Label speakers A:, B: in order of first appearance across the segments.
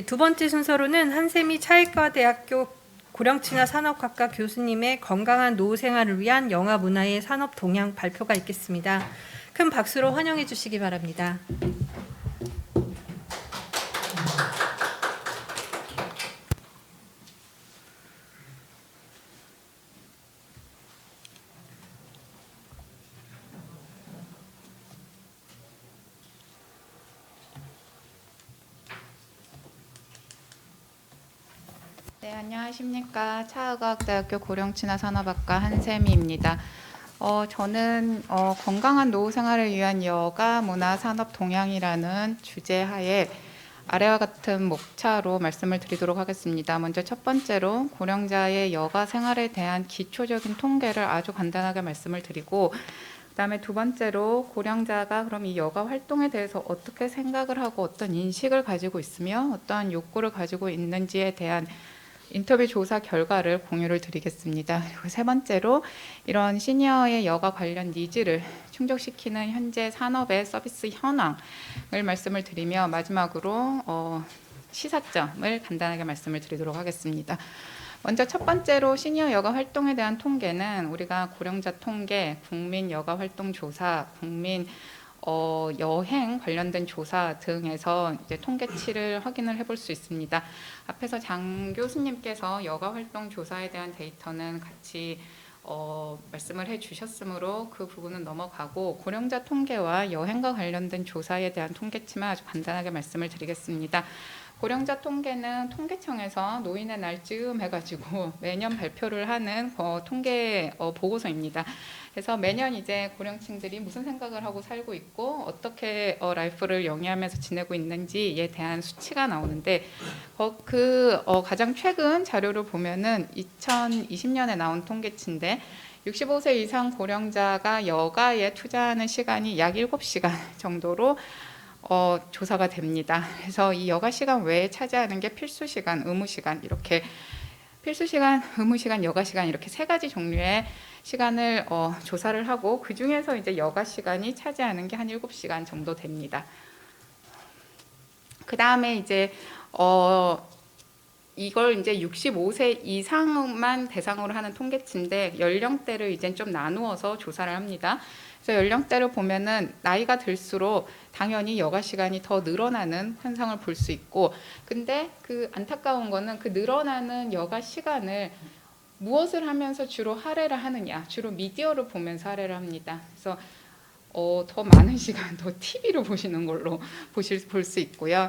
A: 두 번째 순서로는 한샘이 차이과대학교 고령친화 산업학과 교수님의 건강한 노후 생활을 위한 영화 문화의 산업 동향 발표가 있겠습니다. 큰 박수로 환영해 주시기 바랍니다.
B: 네, 안녕하십니까. 차의과학대학교 고령친화산업학과 한샘희입니다. 저는 건강한 노후 생활을 위한 여가 문화 산업 동향이라는 주제하에 아래와 같은 목차로 말씀을 드리도록 하겠습니다. 먼저 첫 번째로 고령자의 여가 생활에 대한 기초적인 통계를 아주 간단하게 말씀을 드리고, 그다음에 두 번째로 고령자가 그럼 이 여가 활동에 대해서 어떻게 생각을 하고 어떤 인식을 가지고 있으며 어떠한 욕구를 가지고 있는지에 대한 인터뷰 조사 결과를 공유를 드리겠습니다. 그리고 세 번째로 이런 시니어의 여가 관련 니즈를 충족시키는 현재 산업의 서비스 현황을 말씀을 드리며 마지막으로 시사점을 간단하게 말씀을 드리도록 하겠습니다. 먼저 첫 번째로 시니어 여가 활동에 대한 통계는 우리가 고령자 통계, 국민 여가 활동 조사, 국민 여행 관련된 조사 등에서 이제 통계치를 확인을 해볼 수 있습니다. 앞에서 장 교수님께서 여가 활동 조사에 대한 데이터는 같이 말씀을 해주셨으므로 그 부분은 넘어가고 고령자 통계와 여행과 관련된 조사에 대한 통계치만 아주 간단하게 말씀을 드리겠습니다. 고령자 통계는 통계청에서 노인의 날 즈음 해가지고 매년 발표를 하는 통계 보고서입니다. 그래서 매년 이제 고령층들이 무슨 생각을 하고 살고 있고 어떻게 라이프를 영위하면서 지내고 있는지에 대한 수치가 나오는데 가장 최근 자료를 보면은 2020년에 나온 통계치인데 65세 이상 고령자가 여가에 투자하는 시간이 약 7시간 정도로 조사가 됩니다. 그래서 이 여가 시간 외에 차지하는 게 필수 시간, 의무 시간 이렇게 필수 시간, 의무 시간, 여가 시간 이렇게 세 가지 종류의 시간을 조사를 하고 그 중에서 이제 여가 시간이 차지하는 게 한 7시간 정도 됩니다. 그 다음에 이제 이걸 이제 65세 이상만 대상으로 하는 통계치인데 연령대를 이제 좀 나누어서 조사를 합니다. 그래서 연령대를 보면은 나이가 들수록 당연히 여가 시간이 더 늘어나는 현상을 볼 수 있고, 근데 그 안타까운 거는 그 늘어나는 여가 시간을 무엇을 하면서 주로 할애를 하느냐, 주로 미디어를 보면서 할애를 합니다. 그래서 더 많은 시간 더 TV를 보시는 걸로 볼 수 있고요.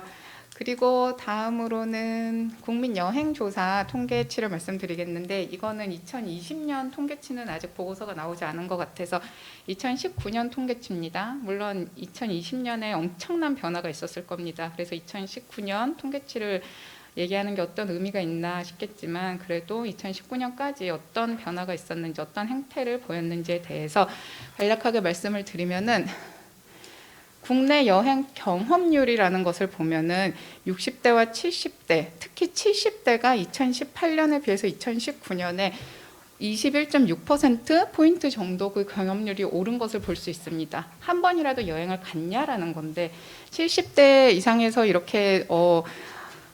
B: 그리고 다음으로는 국민 여행 조사 통계치를 말씀드리겠는데 이거는 2020년 통계치는 아직 보고서가 나오지 않은 것 같아서 2019년 통계치입니다. 물론 2020년에 엄청난 변화가 있었을 겁니다. 그래서 2019년 통계치를 얘기하는 게 어떤 의미가 있나 싶겠지만 그래도 2019년까지 어떤 변화가 있었는지 어떤 행태를 보였는지에 대해서 간략하게 말씀을 드리면은 국내 여행 경험률이라는 것을 보면은 60대와 70대, 특히 70대가 2018년에 비해서 2019년에 21.6%포인트 정도 그 경험률이 오른 것을 볼 수 있습니다. 한 번이라도 여행을 갔냐라는 건데 70대 이상에서 이렇게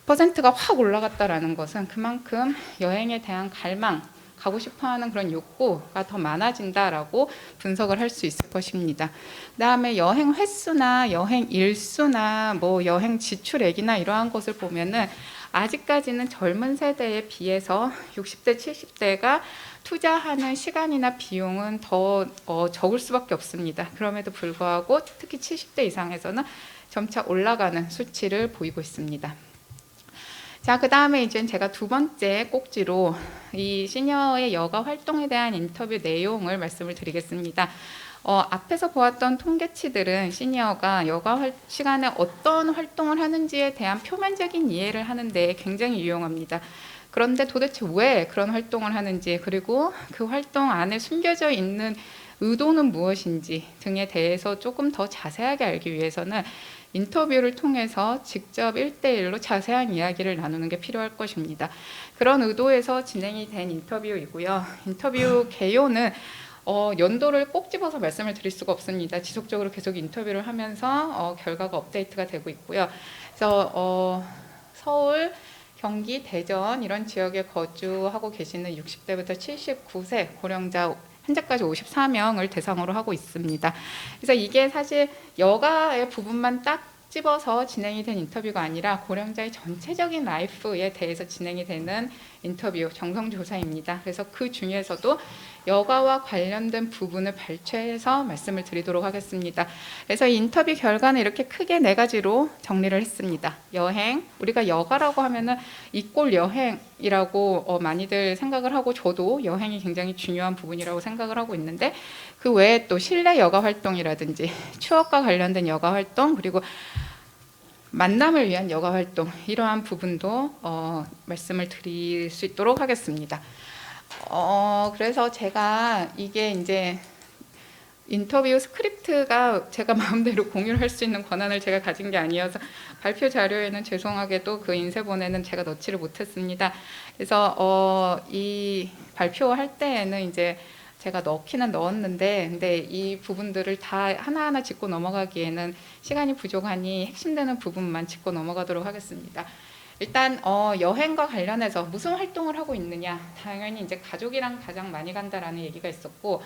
B: 퍼센트가 확 올라갔다라는 것은 그만큼 여행에 대한 갈망, 가고 싶어하는 그런 욕구가 더 많아진다라고 분석을 할 수 있을 것입니다. 그다음에 여행 횟수나 여행 일수나 뭐 여행 지출액이나 이러한 것을 보면은 아직까지는 젊은 세대에 비해서 60대, 70대가 투자하는 시간이나 비용은 더 적을 수밖에 없습니다. 그럼에도 불구하고 특히 70대 이상에서는 점차 올라가는 수치를 보이고 있습니다. 자, 그 다음에 이제 제가 두 번째 꼭지로 이 시니어의 여가 활동에 대한 인터뷰 내용을 말씀을 드리겠습니다. 앞에서 보았던 통계치들은 시니어가 여가 시간에 어떤 활동을 하는지에 대한 표면적인 이해를 하는데 굉장히 유용합니다. 그런데 도대체 왜 그런 활동을 하는지, 그리고 그 활동 안에 숨겨져 있는 의도는 무엇인지 등에 대해서 조금 더 자세하게 알기 위해서는 인터뷰를 통해서 직접 1대1로 자세한 이야기를 나누는 게 필요할 것입니다. 그런 의도에서 진행이 된 인터뷰이고요. 인터뷰 개요는 연도를 꼭 집어서 말씀을 드릴 수가 없습니다. 지속적으로 계속 인터뷰를 하면서 결과가 업데이트가 되고 있고요. 그래서 서울, 경기, 대전 이런 지역에 거주하고 계시는 60대부터 79세 고령자 현재까지 54명을 대상으로 하고 있습니다. 그래서 이게 사실 여가의 부분만 딱 집어서 진행이 된 인터뷰가 아니라 고령자의 전체적인 라이프에 대해서 진행이 되는 인터뷰, 정성조사입니다. 그래서 그 중에서도 여가와 관련된 부분을 발췌해서 말씀을 드리도록 하겠습니다. 그래서 이 인터뷰 결과는 이렇게 크게 4가지로 정리를 했습니다. 여행, 우리가 여가라고 하면은 이꼴 여행이라고 많이들 생각을 하고 저도 여행이 굉장히 중요한 부분이라고 생각을 하고 있는데 그 외에 또 실내 여가 활동이라든지 추억과 관련된 여가 활동 그리고 만남을 위한 여가 활동 이러한 부분도 말씀을 드릴 수 있도록 하겠습니다. 그래서 제가 이게 이제 인터뷰 스크립트가 제가 마음대로 공유를 할 수 있는 권한을 제가 가진 게 아니어서 발표 자료에는 죄송하게도 그 인쇄본에는 제가 넣지를 못했습니다. 그래서 이 발표할 때에는 이제 제가 넣기는 넣었는데 근데 이 부분들을 다 하나하나 짚고 넘어가기에는 시간이 부족하니 핵심되는 부분만 짚고 넘어가도록 하겠습니다. 일단 여행과 관련해서 무슨 활동을 하고 있느냐, 당연히 이제 가족이랑 가장 많이 간다라는 얘기가 있었고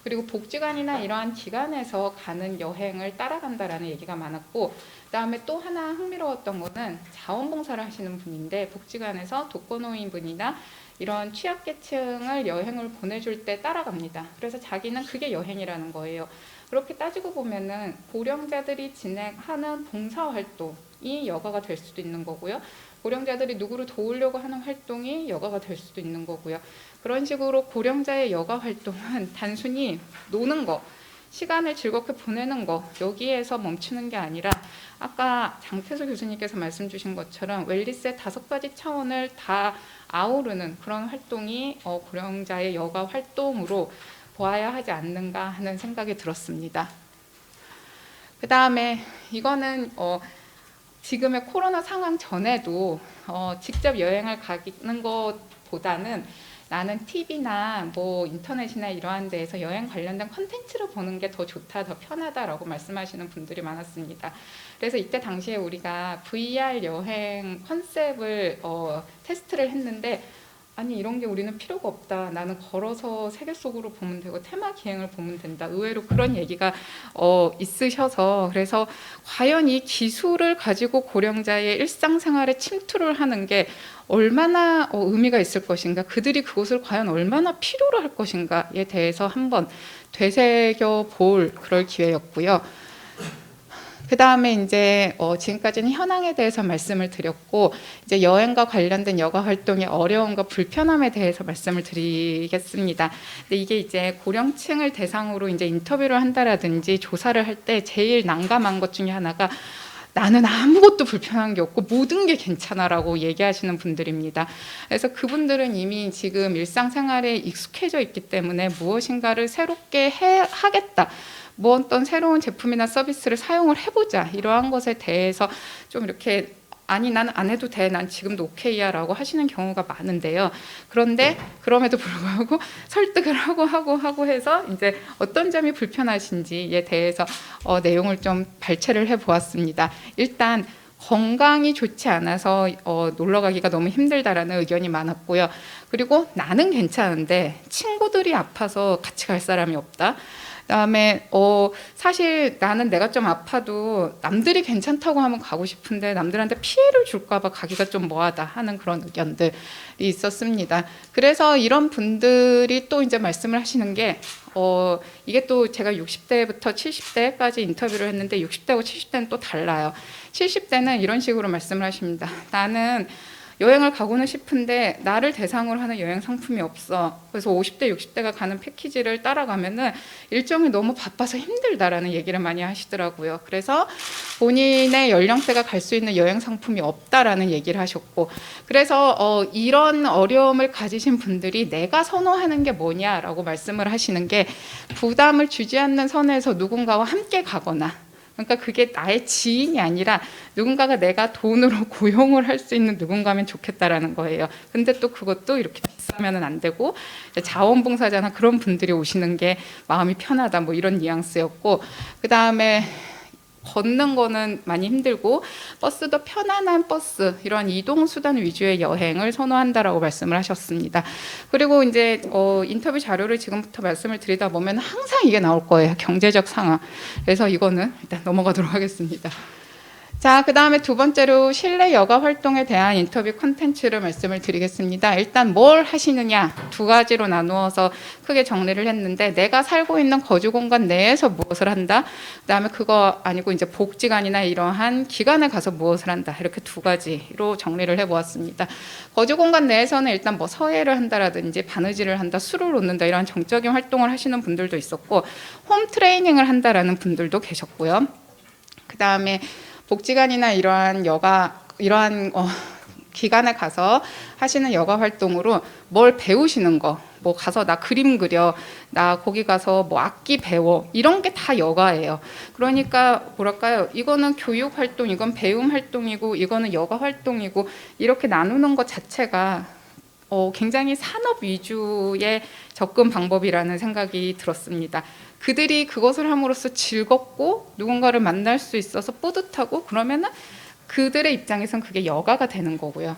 B: 그리고 복지관이나 이러한 기관에서 가는 여행을 따라간다라는 얘기가 많았고 그다음에 또 하나 흥미로웠던 거는 자원봉사를 하시는 분인데 복지관에서 독거노인분이나 이런 취약계층을 여행을 보내줄 때 따라갑니다. 그래서 자기는 그게 여행이라는 거예요. 그렇게 따지고 보면은 고령자들이 진행하는 봉사활동이 여가가 될 수도 있는 거고요. 고령자들이 누구를 도우려고 하는 활동이 여가가 될 수도 있는 거고요. 그런 식으로 고령자의 여가 활동은 단순히 노는 거, 시간을 즐겁게 보내는 거 여기에서 멈추는 게 아니라 아까 장태수 교수님께서 말씀 주신 것처럼 웰리스의 5가지 차원을 다 아우르는 그런 활동이 고령자의 여가 활동으로 보아야 하지 않는가 하는 생각이 들었습니다. 그 다음에 이거는 지금의 코로나 상황 전에도 직접 여행을 가는 것보다는 나는 TV나 뭐 인터넷이나 이러한 데에서 여행 관련된 콘텐츠를 보는 게 더 좋다, 더 편하다라고 말씀하시는 분들이 많았습니다. 그래서 이때 당시에 우리가 VR 여행 컨셉을 테스트를 했는데 아니 이런 게 우리는 필요가 없다. 나는 걸어서 세계 속으로 보면 되고 테마 기행을 보면 된다. 의외로 그런 얘기가 있으셔서 그래서 과연 이 기술을 가지고 고령자의 일상생활에 침투를 하는 게 얼마나 의미가 있을 것인가, 그들이 그것을 과연 얼마나 필요로 할 것인가에 대해서 한번 되새겨 볼 그럴 기회였고요. 그 다음에 이제 지금까지는 현황에 대해서 말씀을 드렸고 이제 여행과 관련된 여가 활동의 어려움과 불편함에 대해서 말씀을 드리겠습니다. 근데 이게 이제 고령층을 대상으로 이제 인터뷰를 한다라든지 조사를 할 때 제일 난감한 것 중에 하나가 나는 아무것도 불편한 게 없고 모든 게 괜찮아라고 얘기하시는 분들입니다. 그래서 그분들은 이미 지금 일상생활에 익숙해져 있기 때문에 무엇인가를 새롭게 하겠다. 뭐 어떤 새로운 제품이나 서비스를 사용을 해보자 이러한 것에 대해서 좀 이렇게 아니 난 안 해도 돼, 난 지금도 오케이야 라고 하시는 경우가 많은데요. 그런데 그럼에도 불구하고 설득을 하고 해서 이제 어떤 점이 불편하신지에 대해서 내용을 좀 발췌를 해보았습니다. 일단 건강이 좋지 않아서 놀러 가기가 너무 힘들다라는 의견이 많았고요. 그리고 나는 괜찮은데 친구들이 아파서 같이 갈 사람이 없다. 그다음에 사실 나는 내가 좀 아파도 남들이 괜찮다고 하면 가고 싶은데 남들한테 피해를 줄까 봐 가기가 좀 뭐하다 하는 그런 의견들이 있었습니다. 그래서 이런 분들이 또 이제 말씀을 하시는 게 이게 또 제가 60대부터 70대까지 인터뷰를 했는데 60대하고 70대는 또 달라요. 70대는 이런 식으로 말씀을 하십니다. 나는 여행을 가고는 싶은데 나를 대상으로 하는 여행 상품이 없어. 그래서 50대, 60대가 가는 패키지를 따라가면은 일정이 너무 바빠서 힘들다라는 얘기를 많이 하시더라고요. 그래서 본인의 연령대가 갈 수 있는 여행 상품이 없다라는 얘기를 하셨고, 그래서 이런 어려움을 가지신 분들이 내가 선호하는 게 뭐냐라고 말씀을 하시는 게 부담을 주지 않는 선에서 누군가와 함께 가거나, 그러니까 그게 나의 지인이 아니라 누군가가 내가 돈으로 고용을 할 수 있는 누군가면 좋겠다라는 거예요. 근데 또 그것도 이렇게 비싸면은 안 되고 자원봉사자나 그런 분들이 오시는 게 마음이 편하다 뭐 이런 뉘앙스였고, 그 다음에 걷는 거는 많이 힘들고 버스도 편안한 버스, 이런 이동 수단 위주의 여행을 선호한다라고 말씀을 하셨습니다. 그리고 이제 인터뷰 자료를 지금부터 말씀을 드리다 보면 항상 이게 나올 거예요. 경제적 상황. 그래서 이거는 일단 넘어가도록 하겠습니다. 자, 그 다음에 두 번째로 실내 여가 활동에 대한 인터뷰 콘텐츠를 말씀을 드리겠습니다. 일단 뭘 하시느냐 두 가지로 나누어서 크게 정리를 했는데, 내가 살고 있는 거주 공간 내에서 무엇을 한다, 그 다음에 그거 아니고 이제 복지관이나 이러한 기관에 가서 무엇을 한다, 이렇게 두 가지로 정리를 해보았습니다. 거주 공간 내에서는 일단 뭐 서예를 한다라든지 바느질을 한다, 술을 놓는다, 이런 정적인 활동을 하시는 분들도 있었고, 홈 트레이닝을 한다라는 분들도 계셨고요. 그 다음에 복지관이나 이러한 기관에 가서 하시는 여가 활동으로 뭘 배우시는 거, 뭐 가서 나 그림 그려, 나 거기 가서 뭐 악기 배워, 이런 게 다 여가예요. 그러니까 뭐랄까요, 이거는 교육 활동, 이건 배움 활동이고, 이거는 여가 활동이고, 이렇게 나누는 것 자체가 굉장히 산업 위주의 접근 방법이라는 생각이 들었습니다. 그들이 그것을 함으로써 즐겁고 누군가를 만날 수 있어서 뿌듯하고, 그러면은 그들의 입장에선 그게 여가가 되는 거고요.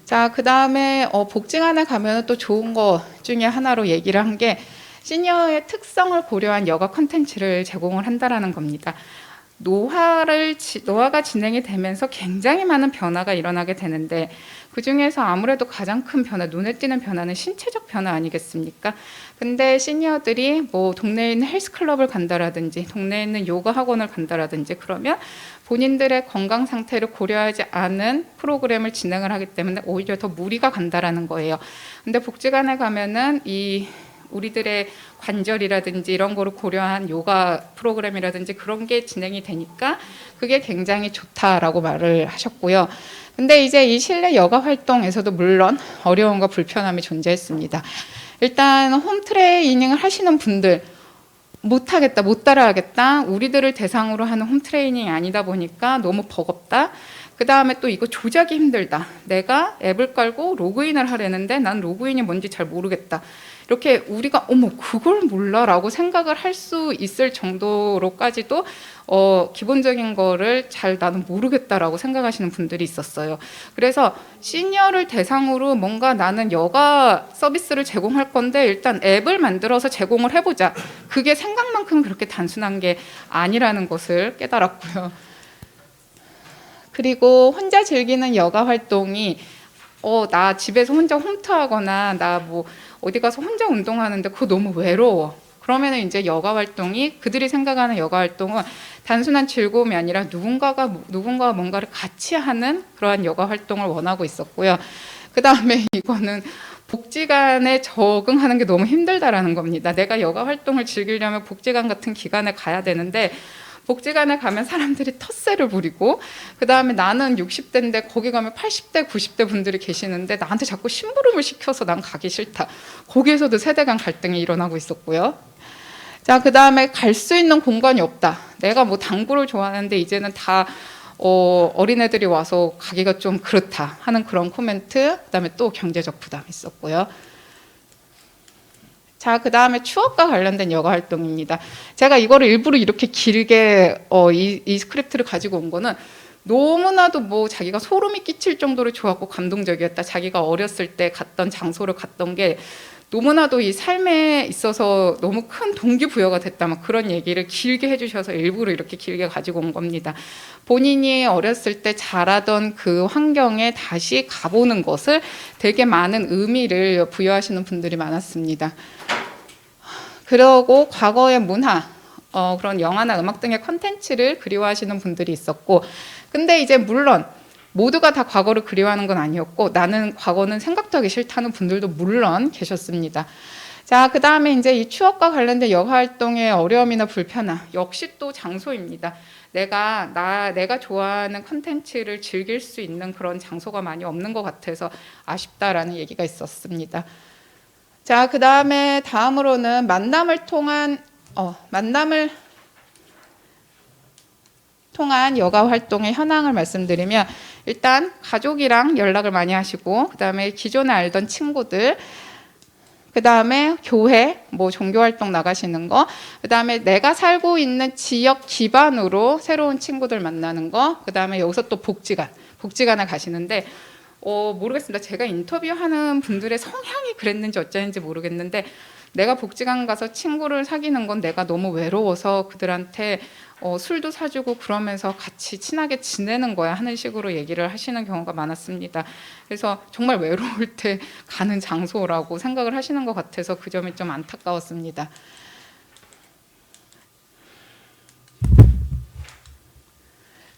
B: 자, 그 다음에 복지관에 가면 또 좋은 거 중에 하나로 얘기를 한 게, 시니어의 특성을 고려한 여가 콘텐츠를 제공을 한다라는 겁니다. 노화가 진행이 되면서 굉장히 많은 변화가 일어나게 되는데, 그중에서 아무래도 가장 큰 변화, 눈에 띄는 변화는 신체적 변화 아니겠습니까? 근데 시니어들이 뭐 동네에 있는 헬스클럽을 간다라든지 동네에 있는 요가 학원을 간다라든지, 그러면 본인들의 건강 상태를 고려하지 않은 프로그램을 진행을 하기 때문에 오히려 더 무리가 간다라는 거예요. 근데 복지관에 가면은 우리들의 관절이라든지 이런 거를 고려한 요가 프로그램이라든지 그런 게 진행이 되니까 그게 굉장히 좋다라고 말을 하셨고요. 근데 이제 이 실내 여가 활동에서도 물론 어려움과 불편함이 존재했습니다. 일단 홈 트레이닝을 하시는 분들, 못하겠다, 못 따라하겠다, 우리들을 대상으로 하는 홈 트레이닝이 아니다 보니까 너무 버겁다, 그 다음에 또 이거 조작이 힘들다, 내가 앱을 깔고 로그인을 하려는데 난 로그인이 뭔지 잘 모르겠다, 이렇게 우리가 어머 그걸 몰라라고 생각을 할 수 있을 정도로까지도 기본적인 거를 잘 나는 모르겠다라고 생각하시는 분들이 있었어요. 그래서 시니어를 대상으로 뭔가 나는 여가 서비스를 제공할 건데 일단 앱을 만들어서 제공을 해보자, 그게 생각만큼 그렇게 단순한 게 아니라는 것을 깨달았고요. 그리고 혼자 즐기는 여가 활동이 나 집에서 혼자 홈트하거나 나 뭐 어디 가서 혼자 운동하는데 그거 너무 외로워, 그러면 이제 여가 활동이, 그들이 생각하는 여가 활동은 단순한 즐거움이 아니라 누군가가 뭔가를 같이 하는 그러한 여가 활동을 원하고 있었고요. 그 다음에 이거는 복지관에 적응하는 게 너무 힘들다라는 겁니다. 내가 여가 활동을 즐기려면 복지관 같은 기관에 가야 되는데, 복지관에 가면 사람들이 텃세를 부리고, 그 다음에 나는 60대인데 거기 가면 80대, 90대 분들이 계시는데 나한테 자꾸 심부름을 시켜서 난 가기 싫다. 거기에서도 세대 간 갈등이 일어나고 있었고요. 자, 그 다음에 갈 수 있는 공간이 없다. 내가 뭐 당구를 좋아하는데 이제는 다 어린애들이 와서 가기가 좀 그렇다 하는 그런 코멘트, 그 다음에 또 경제적 부담이 있었고요. 자, 그 다음에 추억과 관련된 여가 활동입니다. 제가 이거를 일부러 이렇게 길게 이 스크립트를 가지고 온 거는 너무나도 뭐 자기가 소름이 끼칠 정도로 좋았고 감동적이었다, 자기가 어렸을 때 갔던 장소를 갔던 게 너무나도 이 삶에 있어서 너무 큰 동기부여가 됐다, 막 그런 얘기를 길게 해주셔서 일부러 이렇게 길게 가지고 온 겁니다. 본인이 어렸을 때 자라던 그 환경에 다시 가보는 것을 되게 많은 의미를 부여하시는 분들이 많았습니다. 그리고 과거의 문화, 그런 영화나 음악 등의 컨텐츠를 그리워하시는 분들이 있었고, 근데 이제 물론 모두가 다 과거를 그리워하는 건 아니었고, 나는 과거는 생각도 하기 싫다는 분들도 물론 계셨습니다. 자, 그 다음에 이제 이 추억과 관련된 여가 활동의 어려움이나 불편함, 역시 또 장소입니다. 내가 좋아하는 컨텐츠를 즐길 수 있는 그런 장소가 많이 없는 것 같아서 아쉽다라는 얘기가 있었습니다. 자, 그 다음으로는 만남을 통한 여가 활동의 현황을 말씀드리면, 일단 가족이랑 연락을 많이 하시고, 그 다음에 기존에 알던 친구들, 그다음에 교회, 뭐 종교 활동 나가시는 거, 그다음에 내가 살고 있는 지역 기반으로 새로운 친구들 만나는 거, 그다음에 여기서 또 복지관에 가시는데 모르겠습니다. 제가 인터뷰하는 분들의 성향이 그랬는지 어쩌는지 모르겠는데 내가 복지관 가서 친구를 사귀는 건 내가 너무 외로워서 그들한테 술도 사주고 그러면서 같이 친하게 지내는 거야 하는 식으로 얘기를 하시는 경우가 많았습니다. 그래서 정말 외로울 때 가는 장소라고 생각을 하시는 것 같아서 그 점이 좀 안타까웠습니다.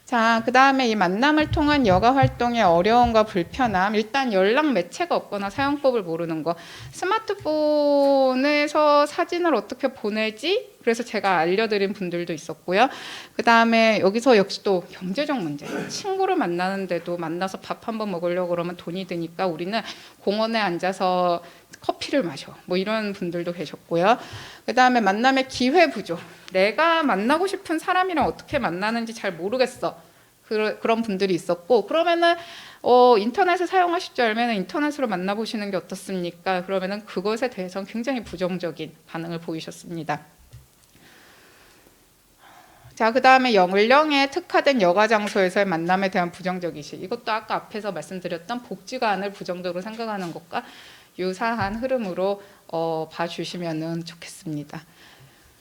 B: 자, 그 다음에 이 만남을 통한 여가 활동의 어려움과 불편함. 일단 연락 매체가 없거나 사용법을 모르는 거. 스마트폰에서 사진을 어떻게 보내지? 그래서 제가 알려드린 분들도 있었고요. 그 다음에 여기서 역시 또 경제적 문제. 친구를 만나는데도 만나서 밥 한번 먹으려고 그러면 돈이 드니까 우리는 공원에 앉아서 커피를 마셔. 뭐 이런 분들도 계셨고요. 그 다음에 만남의 기회 부족. 내가 만나고 싶은 사람이랑 어떻게 만나는지 잘 모르겠어. 그런 분들이 있었고, 그러면은 인터넷을 사용하실 줄 알면 인터넷으로 만나보시는 게 어떻습니까? 그러면은 그것에 대해서는 굉장히 부정적인 반응을 보이셨습니다. 자, 그 다음에 연령에 특화된 여가 장소에서의 만남에 대한 부정적 인식. 이것도 아까 앞에서 말씀드렸던 복지관을 부정적으로 생각하는 것과 유사한 흐름으로 봐주시면 좋겠습니다.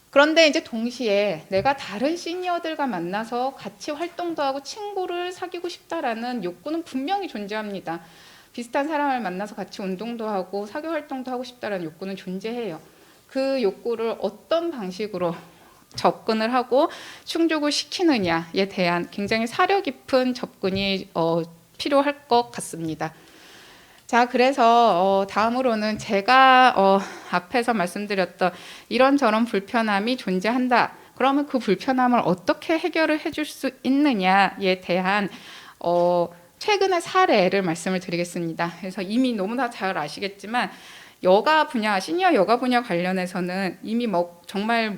B: 그런데 이제 동시에 내가 다른 시니어들과 만나서 같이 활동도 하고 친구를 사귀고 싶다라는 욕구는 분명히 존재합니다. 비슷한 사람을 만나서 같이 운동도 하고 사교 활동도 하고 싶다라는 욕구는 존재해요. 그 욕구를 어떤 방식으로 접근을 하고 충족을 시키느냐에 대한 굉장히 사려 깊은 접근이 필요할 것 같습니다. 자, 그래서 다음으로는 제가 앞에서 말씀드렸던 이런저런 불편함이 존재한다. 그러면 그 불편함을 어떻게 해결을 해줄 수 있느냐에 대한 최근의 사례를 말씀을 드리겠습니다. 그래서 이미 너무나 잘 아시겠지만 여가 분야, 시니어 여가 분야 관련해서는 이미 정말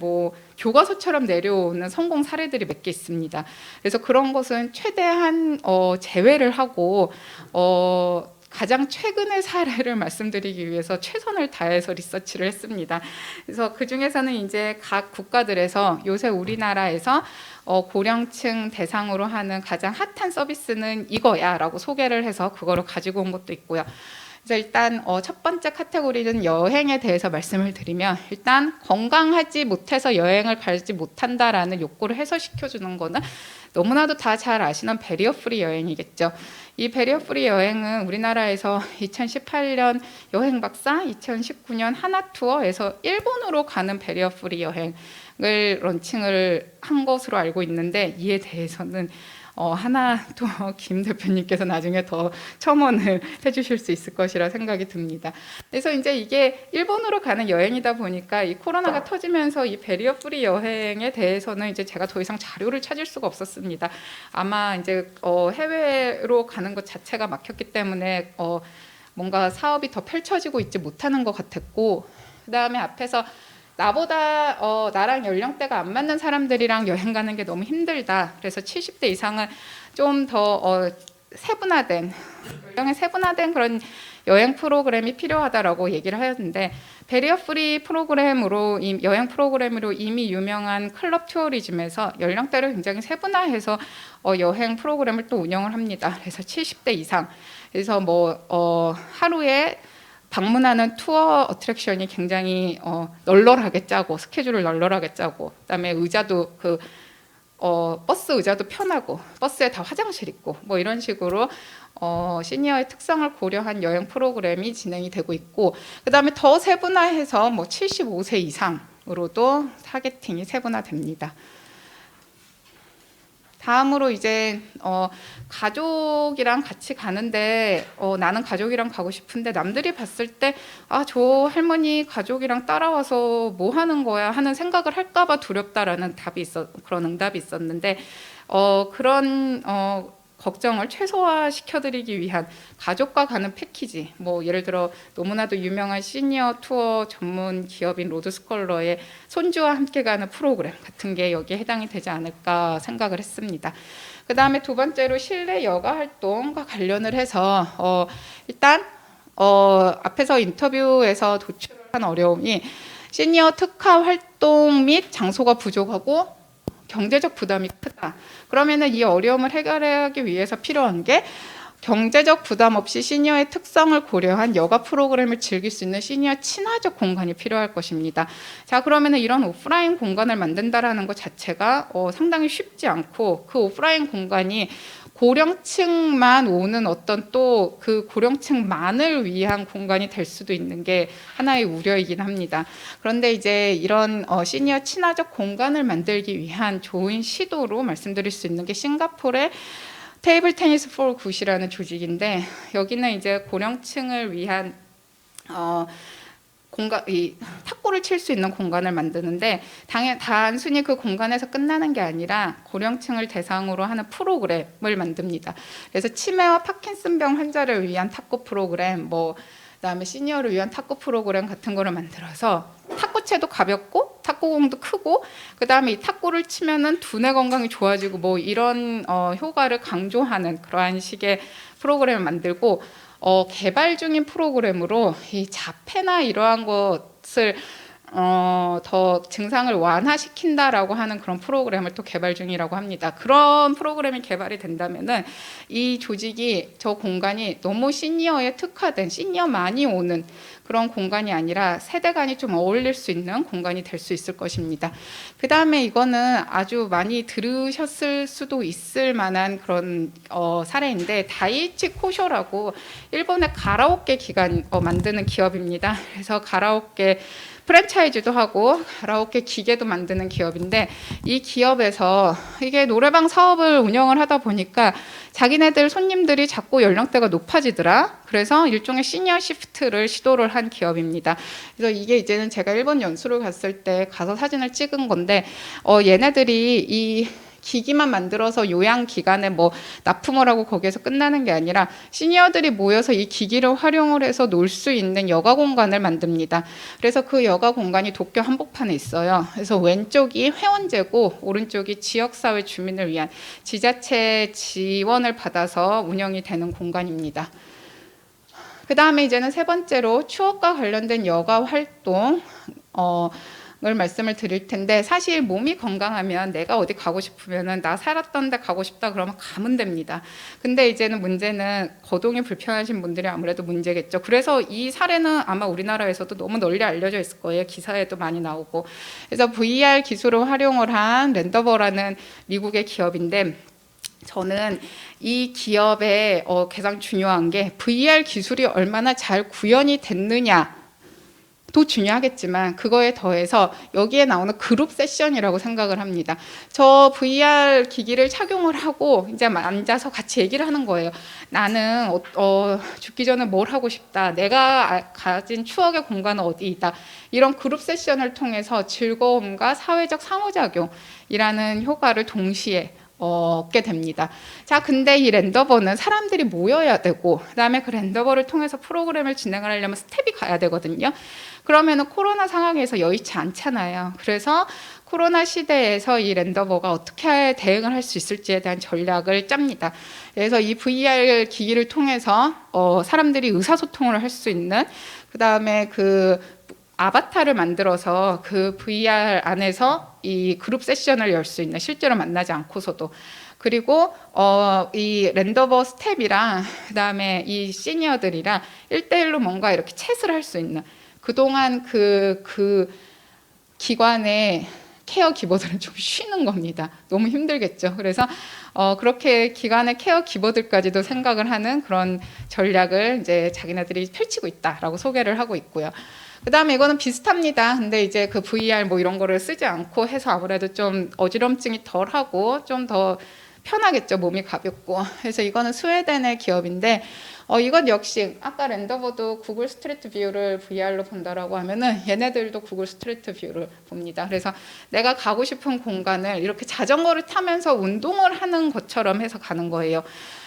B: 교과서처럼 내려오는 성공 사례들이 몇 개 있습니다. 그래서 그런 것은 최대한 제외를 하고 가장 최근의 사례를 말씀드리기 위해서 최선을 다해서 리서치를 했습니다. 그래서 그 중에서는 이제 각 국가들에서 요새 우리나라에서 고령층 대상으로 하는 가장 핫한 서비스는 이거야라고 소개를 해서 그거를 가지고 온 것도 있고요. 그래서 일단 첫 번째 카테고리는 여행에 대해서 말씀을 드리면 일단 건강하지 못해서 여행을 가지 못한다라는 욕구를 해소시켜주는 거는 너무나도 다 잘 아시는 배리어 프리 여행이겠죠. 이 배리어 프리 여행은 우리나라에서 2018년 여행 박사, 2019년 하나 투어에서 일본으로 가는 배리어 프리 여행을 런칭을 한 것으로 알고 있는데 이에 대해서는 하나 또 김 대표님께서 나중에 더 첨언을 해주실 수 있을 것이라 생각이 듭니다. 그래서 이제 이게 일본으로 가는 여행이다 보니까 이 코로나가 터지면서 이 배리어 프리 여행에 대해서는 이제 제가 더 이상 자료를 찾을 수가 없었습니다. 아마 이제 해외로 가는 것 자체가 막혔기 때문에 뭔가 사업이 더 펼쳐지고 있지 못하는 것 같았고, 그 다음에 앞에서 나보다 나랑 연령대가 안 맞는 사람들이랑 여행 가는 게 너무 힘들다. 그래서 70대 이상은 좀 더 세분화된 연령에 세분화된 그런 여행 프로그램이 필요하다라고 얘기를 하였는데 배리어 프리 프로그램으로 여행 프로그램으로 이미 유명한 클럽 투어리즘에서 연령대를 굉장히 세분화해서 여행 프로그램을 또 운영을 합니다. 그래서 70대 이상 그래서 하루에 방문하는 투어 어트랙션이 굉장히 널널하게 짜고 스케줄을 널널하게 짜고 그다음에 의자도 버스 의자도 편하고 버스에 다 화장실 있고 뭐 이런 식으로 시니어의 특성을 고려한 여행 프로그램이 진행이 되고 있고 그다음에 더 세분화해서 75세 이상으로도 타겟팅이 세분화됩니다. 다음으로 이제 가족이랑 같이 가는데 나는 가족이랑 가고 싶은데 남들이 봤을 때 저 할머니 가족이랑 따라와서 뭐 하는 거야 하는 생각을 할까봐 두렵다라는 그런 응답이 있었는데 그런 걱정을 최소화시켜드리기 위한 가족과 가는 패키지, 예를 들어 너무나도 유명한 시니어 투어 전문 기업인 로드스컬러의 손주와 함께 가는 프로그램 같은 게 여기에 해당이 되지 않을까 생각을 했습니다. 그 다음에 두 번째로 실내 여가 활동과 관련을 해서 일단 앞에서 인터뷰에서 도출을 한 어려움이 시니어 특화 활동 및 장소가 부족하고 경제적 부담이 크다. 그러면은 이 어려움을 해결하기 위해서 필요한 게 경제적 부담 없이 시니어의 특성을 고려한 여가 프로그램을 즐길 수 있는 시니어 친화적 공간이 필요할 것입니다. 자, 그러면은 이런 오프라인 공간을 만든다라는 것 자체가 상당히 쉽지 않고, 그 오프라인 공간이 고령층만 오는 어떤 또 그 고령층만을 위한 공간이 될 수도 있는 게 하나의 우려이긴 합니다. 그런데 이제 이런 시니어 친화적 공간을 만들기 위한 좋은 시도로 말씀드릴 수 있는 게 싱가포르의 테이블 테니스 for 굿이라는 조직인데, 여기는 이제 고령층을 위한 이 탁구를 칠 수 있는 공간을 만드는데, 단순히 그 공간에서 끝나는 게 아니라 고령층을 대상으로 하는 프로그램을 만듭니다. 그래서 치매와 파킨슨병 환자를 위한 탁구 프로그램, 그다음에 시니어를 위한 탁구 프로그램 같은 거를 만들어서 탁구채도 가볍고 탁구공도 크고, 그다음에 이 탁구를 치면은 두뇌 건강이 좋아지고 이런 효과를 강조하는 그러한 식의 프로그램을 만들고, 개발 중인 프로그램으로 이 자폐나 이러한 것을 더 증상을 완화시킨다라고 하는 그런 프로그램을 또 개발 중이라고 합니다. 그런 프로그램이 개발이 된다면은 이 조직이, 저 공간이 너무 시니어에 특화된, 시니어만이 오는 그런 공간이 아니라 세대 간이 좀 어울릴 수 있는 공간이 될 수 있을 것입니다. 그 다음에 이거는 아주 많이 들으셨을 수도 있을 만한 그런 사례인데, 다이치 코쇼라고 일본의 가라오케 기관 만드는 기업입니다. 그래서 가라오케 프랜차이즈도 하고 가라오케 기계도 만드는 기업인데, 이 기업에서 이게 노래방 사업을 운영을 하다 보니까 자기네들 손님들이 자꾸 연령대가 높아지더라. 그래서 일종의 시니어 시프트를 시도를 한 기업입니다. 그래서 이게 이제는 제가 일본 연수를 갔을 때 가서 사진을 찍은 건데, 얘네들이 이 기기만 만들어서 요양 기간에 납품을 하고 거기에서 끝나는 게 아니라 시니어들이 모여서 이 기기를 활용을 해서 놀 수 있는 여가 공간을 만듭니다. 그래서 그 여가 공간이 도쿄 한복판에 있어요. 그래서 왼쪽이 회원제고 오른쪽이 지역사회 주민을 위한 지자체 지원을 받아서 운영이 되는 공간입니다. 그 다음에 이제는 세 번째로 추억과 관련된 여가 활동 을 말씀을 드릴 텐데, 사실 몸이 건강하면 내가 어디 가고 싶으면은 나 살았던 데 가고 싶다 그러면 가면 됩니다. 근데 이제는 문제는 거동이 불편하신 분들이 아무래도 문제겠죠. 그래서 이 사례는 아마 우리나라에서도 너무 널리 알려져 있을 거예요. 기사에도 많이 나오고. 그래서 VR 기술을 활용을 한 랜더버라는 미국의 기업인데, 저는 이 기업의 가장 중요한 게 VR 기술이 얼마나 잘 구현이 됐느냐 도 중요하겠지만, 그거에 더해서 여기에 나오는 그룹 세션이라고 생각을 합니다. 저 VR 기기를 착용을 하고 이제 앉아서 같이 얘기를 하는 거예요. 나는 죽기 전에 뭘 하고 싶다, 내가 가진 추억의 공간은 어디이다, 이런 그룹 세션을 통해서 즐거움과 사회적 상호작용이라는 효과를 동시에 얻게 됩니다. 자, 근데 이 랜더버는 사람들이 모여야 되고, 그다음에 그 랜더버를 통해서 프로그램을 진행을 하려면 스텝이 가야 되거든요. 그러면은 코로나 상황에서 여의치 않잖아요. 그래서 코로나 시대에서 이 랜더버가 어떻게 대응을 할 수 있을지에 대한 전략을 짭니다. 그래서 이 VR 기기를 통해서 사람들이 의사소통을 할 수 있는, 그다음에 그 아바타를 만들어서 그 VR 안에서 이 그룹 세션을 열 수 있는, 실제로 만나지 않고서도. 그리고 이 랜더버 스텝이랑 그다음에 이 시니어들이랑 1대1로 뭔가 이렇게 챗을 할 수 있는, 그동안 그 기관의 케어 기버들은 좀 쉬는 겁니다. 너무 힘들겠죠. 그래서 그렇게 기관의 케어 기버들까지도 생각을 하는 그런 전략을 이제 자기네들이 펼치고 있다라고 소개를 하고 있고요. 그 다음에 이거는 비슷합니다. 근데 이제 그 VR 이런 거를 쓰지 않고 해서 아무래도 좀 어지럼증이 덜하고 좀 더 편하겠죠. 몸이 가볍고. 그래서 이거는 스웨덴의 기업인데, 이건 역시 아까 랜더버도 구글 스트리트 뷰를 VR로 본다라고 하면은 얘네들도 구글 스트리트 뷰를 봅니다. 그래서 내가 가고 싶은 공간을 이렇게 자전거를 타면서 운동을 하는 것처럼 해서 가는 거예요.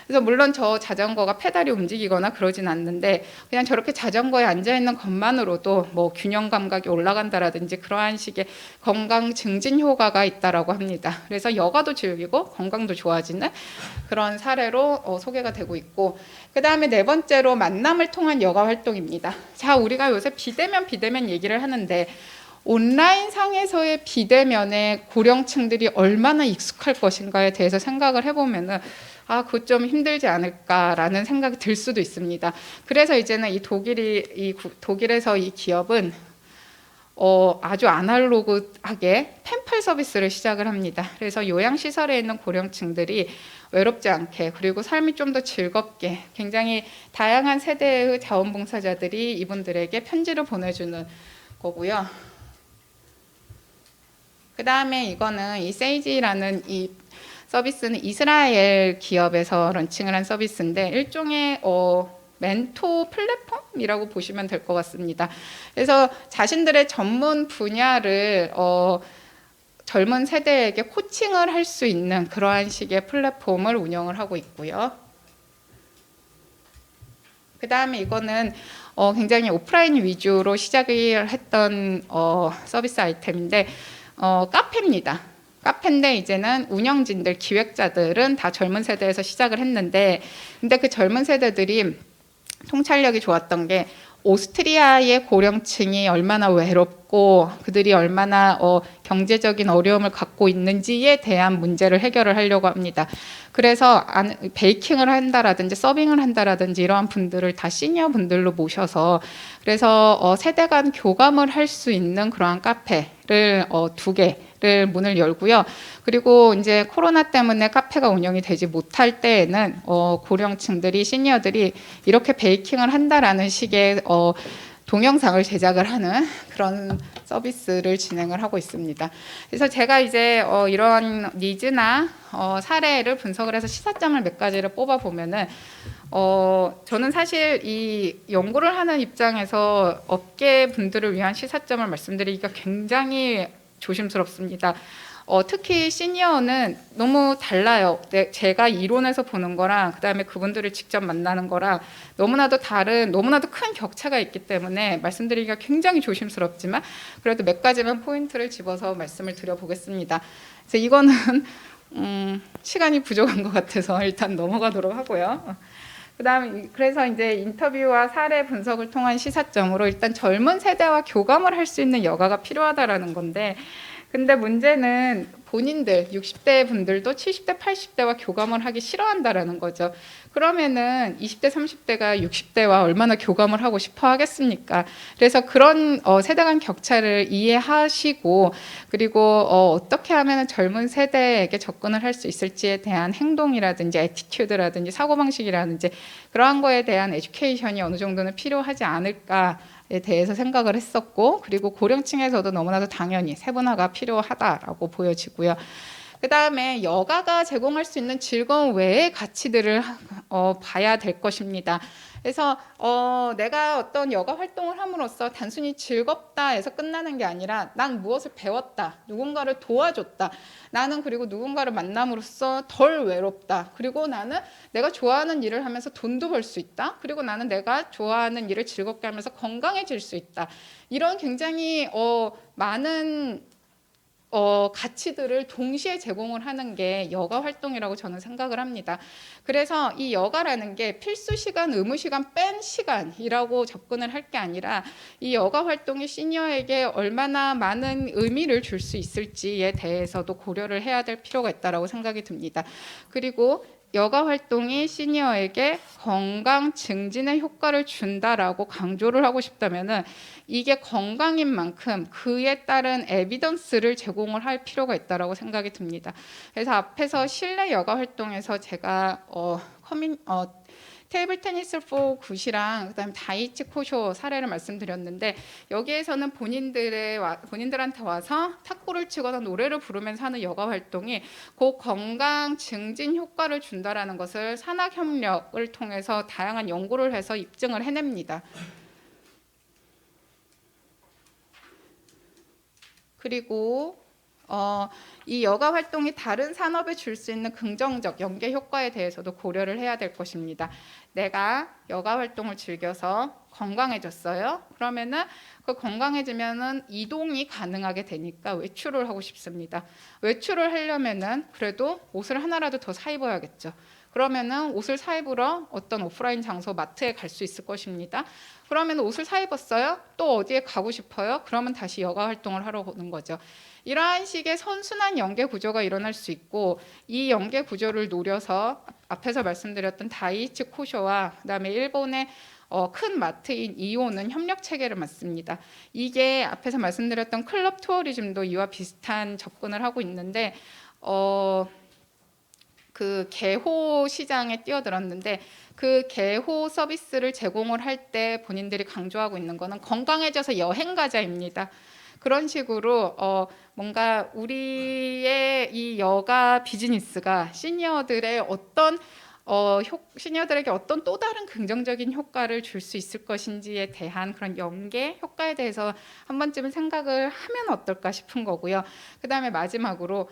B: 그래서 물론 저 자전거가 페달이 움직이거나 그러진 않는데 그냥 저렇게 자전거에 앉아 있는 것만으로도 뭐 균형 감각이 올라간다라든지 그러한 식의 건강 증진 효과가 있다라고 합니다. 그래서 여가도 즐기고 건강도 좋아지는 그런 사례로 소개가 되고 있고, 그 다음에 네 번째로 만남을 통한 여가 활동입니다. 자, 우리가 요새 비대면 얘기를 하는데 온라인 상에서의 비대면에 고령층들이 얼마나 익숙할 것인가에 대해서 생각을 해보면은 그거 좀 힘들지 않을까라는 생각이 들 수도 있습니다. 그래서 이제는 독일에서 이 기업은 아주 아날로그하게 펜팔 서비스를 시작을 합니다. 그래서 요양시설에 있는 고령층들이 외롭지 않게, 그리고 삶이 좀 더 즐겁게, 굉장히 다양한 세대의 자원봉사자들이 이분들에게 편지를 보내주는 거고요. 그 다음에 이거는 이 세이지라는 이 서비스는 이스라엘 기업에서 런칭을 한 서비스인데 일종의 멘토 플랫폼이라고 보시면 될 것 같습니다. 그래서 자신들의 전문 분야를 젊은 세대에게 코칭을 할 수 있는 그러한 식의 플랫폼을 운영을 하고 있고요. 그 다음에 이거는 굉장히 오프라인 위주로 시작을 했던 서비스 아이템인데 카페입니다. 카페인데 이제는 운영진들, 기획자들은 다 젊은 세대에서 시작을 했는데, 근데 그 젊은 세대들이 통찰력이 좋았던 게 오스트리아의 고령층이 얼마나 외롭고 그들이 얼마나 경제적인 어려움을 갖고 있는지에 대한 문제를 해결을 하려고 합니다. 그래서 베이킹을 한다라든지 서빙을 한다라든지 이러한 분들을 다 시니어 분들로 모셔서 그래서 세대 간 교감을 할 수 있는 그러한 카페를 2개를 문을 열고요. 그리고 이제 코로나 때문에 카페가 운영이 되지 못할 때에는 고령층들이, 시니어들이 이렇게 베이킹을 한다라는 식의 동영상을 제작을 하는 그런 서비스를 진행을 하고 있습니다. 그래서 제가 이제 이러한 니즈나 사례를 분석을 해서 시사점을 몇 가지를 뽑아 보면은 저는 사실 이 연구를 하는 입장에서 업계 분들을 위한 시사점을 말씀드리기가 굉장히 조심스럽습니다. 특히 시니어는 너무 달라요. 제가 이론에서 보는 거랑 그다음에 그분들을 직접 만나는 거랑 너무나도 큰 격차가 있기 때문에 말씀드리기가 굉장히 조심스럽지만 그래도 몇 가지만 포인트를 집어서 말씀을 드려보겠습니다. 그래서 이거는 시간이 부족한 것 같아서 일단 넘어가도록 하고요. 그래서 이제 인터뷰와 사례 분석을 통한 시사점으로 일단 젊은 세대와 교감을 할 수 있는 여가가 필요하다라는 건데, 근데 문제는 본인들 60대 분들도 70대 80대와 교감을 하기 싫어한다라는 거죠. 그러면은 20대 30대가 60대와 얼마나 교감을 하고 싶어 하겠습니까? 그래서 그런 세대 간 격차를 이해하시고, 그리고 어떻게 하면 젊은 세대에게 접근을 할 수 있을지에 대한 행동이라든지 애티튜드라든지 사고방식이라든지 그러한 거에 대한 에듀케이션이 어느 정도는 필요하지 않을까에 대해서 생각을 했었고, 그리고 고령층에서도 너무나도 당연히 세분화가 필요하다라고 보여지고요. 그 다음에 여가가 제공할 수 있는 즐거움 외의 가치들을 봐야 될 것입니다. 그래서 내가 어떤 여가 활동을 함으로써 단순히 즐겁다에서 끝나는 게 아니라 난 무엇을 배웠다, 누군가를 도와줬다, 나는 그리고 누군가를 만남으로써 덜 외롭다, 그리고 나는 내가 좋아하는 일을 하면서 돈도 벌 수 있다, 그리고 나는 내가 좋아하는 일을 즐겁게 하면서 건강해질 수 있다, 이런 굉장히 많은 가치들을 동시에 제공을 하는 게 여가 활동이라고 저는 생각을 합니다. 그래서 이 여가라는 게 필수 시간, 의무 시간 뺀 시간이라고 접근을 할 게 아니라 이 여가 활동이 시니어에게 얼마나 많은 의미를 줄 수 있을지에 대해서도 고려를 해야 될 필요가 있다고 생각이 듭니다. 그리고 여가 활동이 시니어에게 건강 증진의 효과를 준다라고 강조를 하고 싶다면은 이게 건강인 만큼 그에 따른 에비던스를 제공을 할 필요가 있다고 생각이 듭니다. 그래서 앞에서 실내 여가 활동에서 제가 테이블 테니스 4 굿이랑 그다음에 다이치 코쇼 사례를 말씀드렸는데, 여기에서는 본인들한테 와서 탁구를 치거나 노래를 부르면서 하는 여가 활동이 그 건강 증진 효과를 준다라는 것을 산학협력을 통해서 다양한 연구를 해서 입증을 해냅니다. 그리고 이 여가 활동이 다른 산업에 줄 수 있는 긍정적 연계 효과에 대해서도 고려를 해야 될 것입니다. 내가 여가 활동을 즐겨서 건강해졌어요. 그러면은 그 건강해지면은 이동이 가능하게 되니까 외출을 하고 싶습니다. 외출을 하려면은 그래도 옷을 하나라도 더 사 입어야겠죠. 그러면은 옷을 사 입으러 어떤 오프라인 장소 마트에 갈 수 있을 것입니다. 그러면 옷을 사 입었어요. 또 어디에 가고 싶어요. 그러면 다시 여가 활동을 하러 오는 거죠. 이러한 식의 선순환 연계 구조가 일어날 수 있고, 이 연계 구조를 노려서 앞에서 말씀드렸던 다이이치 코쇼와 그다음에 일본의 큰 마트인 이오는 협력 체계를 맞습니다. 이게 앞에서 말씀드렸던 클럽 투어리즘도 이와 비슷한 접근을 하고 있는데 그 개호 시장에 뛰어들었는데, 그 개호 서비스를 제공을 할 때 본인들이 강조하고 있는 거는 건강해져서 여행 가자입니다. 그런 식으로 뭔가 우리의 이 여가 비즈니스가 시니어들의 시니어들에게 어떤 또 다른 긍정적인 효과를 줄 수 있을 것인지에 대한 그런 연계 효과에 대해서 한 번쯤은 생각을 하면 어떨까 싶은 거고요. 그다음에 마지막으로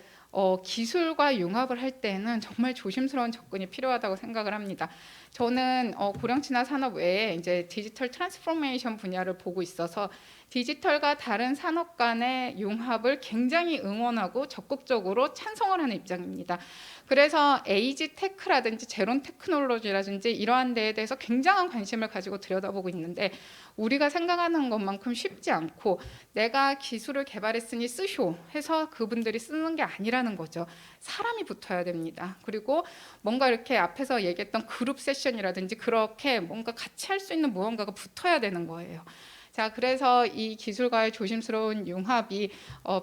B: 기술과 융합을 할 때는 정말 조심스러운 접근이 필요하다고 생각을 합니다. 저는 고령친화 산업 외에 이제 디지털 트랜스포메이션 분야를 보고 있어서 디지털과 다른 산업 간의 융합을 굉장히 응원하고 적극적으로 찬성을 하는 입장입니다. 그래서 에이지 테크라든지 제론 테크놀로지라든지 이러한 데에 대해서 굉장한 관심을 가지고 들여다보고 있는데, 우리가 생각하는 것만큼 쉽지 않고 내가 기술을 개발했으니 쓰쇼 해서 그분들이 쓰는 게 아니라는 거죠. 사람이 붙어야 됩니다. 그리고 뭔가 이렇게 앞에서 얘기했던 그룹 세션이라든지 그렇게 뭔가 같이 할 수 있는 무언가가 붙어야 되는 거예요. 자, 그래서 이 기술과의 조심스러운 융합이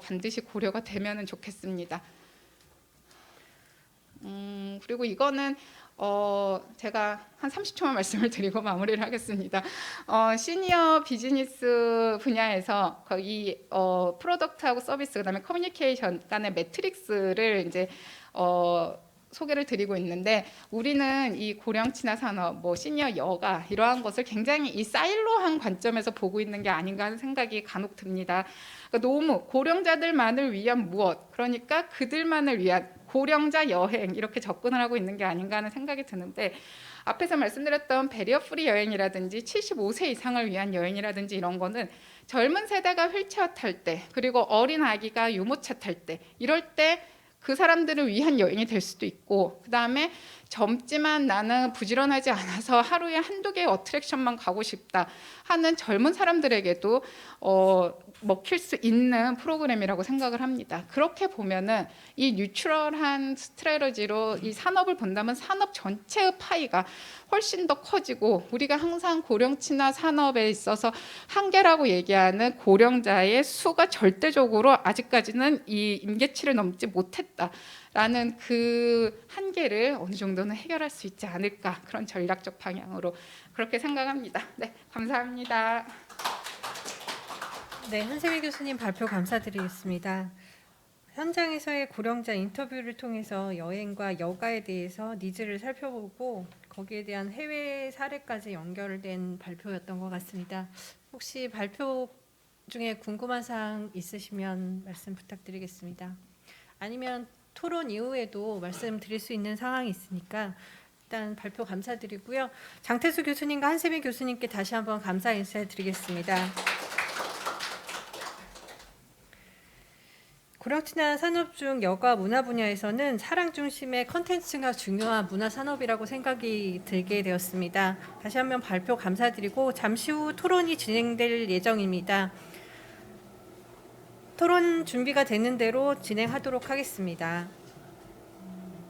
B: 반드시 고려가 되면 좋겠습니다. 그리고 이거는 제가 한 30초만 말씀을 드리고 마무리를 하겠습니다. 시니어 비즈니스 분야에서 이 프로덕트하고 서비스, 그다음에 커뮤니케이션 간의 매트릭스를 이제 소개를 드리고 있는데, 우리는 이 고령친화 산업, 시니어 여가 이러한 것을 굉장히 이 사일로한 관점에서 보고 있는 게 아닌가 하는 생각이 간혹 듭니다. 그러니까 너무 고령자들만을 위한 무엇, 그러니까 그들만을 위한 고령자 여행 이렇게 접근을 하고 있는 게 아닌가 하는 생각이 드는데, 앞에서 말씀드렸던 배리어 프리 여행이라든지 75세 이상을 위한 여행이라든지 이런 거는 젊은 세대가 휠체어 탈 때, 그리고 어린 아기가 유모차 탈 때, 이럴 때 그 사람들을 위한 여행이 될 수도 있고, 그 다음에 젊지만 나는 부지런하지 않아서 하루에 한두 개의 어트랙션만 가고 싶다 하는 젊은 사람들에게도 먹힐 수 있는 프로그램이라고 생각을 합니다. 그렇게 보면은 이 뉴트럴한 스트래러지로 이 산업을 본다면 산업 전체의 파이가 훨씬 더 커지고, 우리가 항상 고령친화 산업에 있어서 한계라고 얘기하는 고령자의 수가 절대적으로 아직까지는 이 임계치를 넘지 못했다라는 그 한계를 어느 정도는 해결할 수 있지 않을까, 그런 전략적 방향으로 그렇게 생각합니다. 네, 감사합니다.
A: 네, 한세미 교수님 발표 감사드리겠습니다. 현장에서의 고령자 인터뷰를 통해서 여행과 여가에 대해서 니즈를 살펴보고 거기에 대한 해외 사례까지 연결된 발표였던 것 같습니다. 혹시 발표 중에 궁금한 사항 있으시면 말씀 부탁드리겠습니다. 아니면 토론 이후에도 말씀드릴 수 있는 상황이 있으니까 일단 발표 감사드리고요. 장태수 교수님과 한세미 교수님께 다시 한번 감사 인사드리겠습니다. 고령친화 산업 중 여가 문화 분야에서는 사랑 중심의 컨텐츠가 중요한 문화 산업이라고 생각이 들게 되었습니다. 다시 한번 발표 감사드리고 잠시 후 토론이 진행될 예정입니다. 토론 준비가 되는 대로 진행하도록 하겠습니다.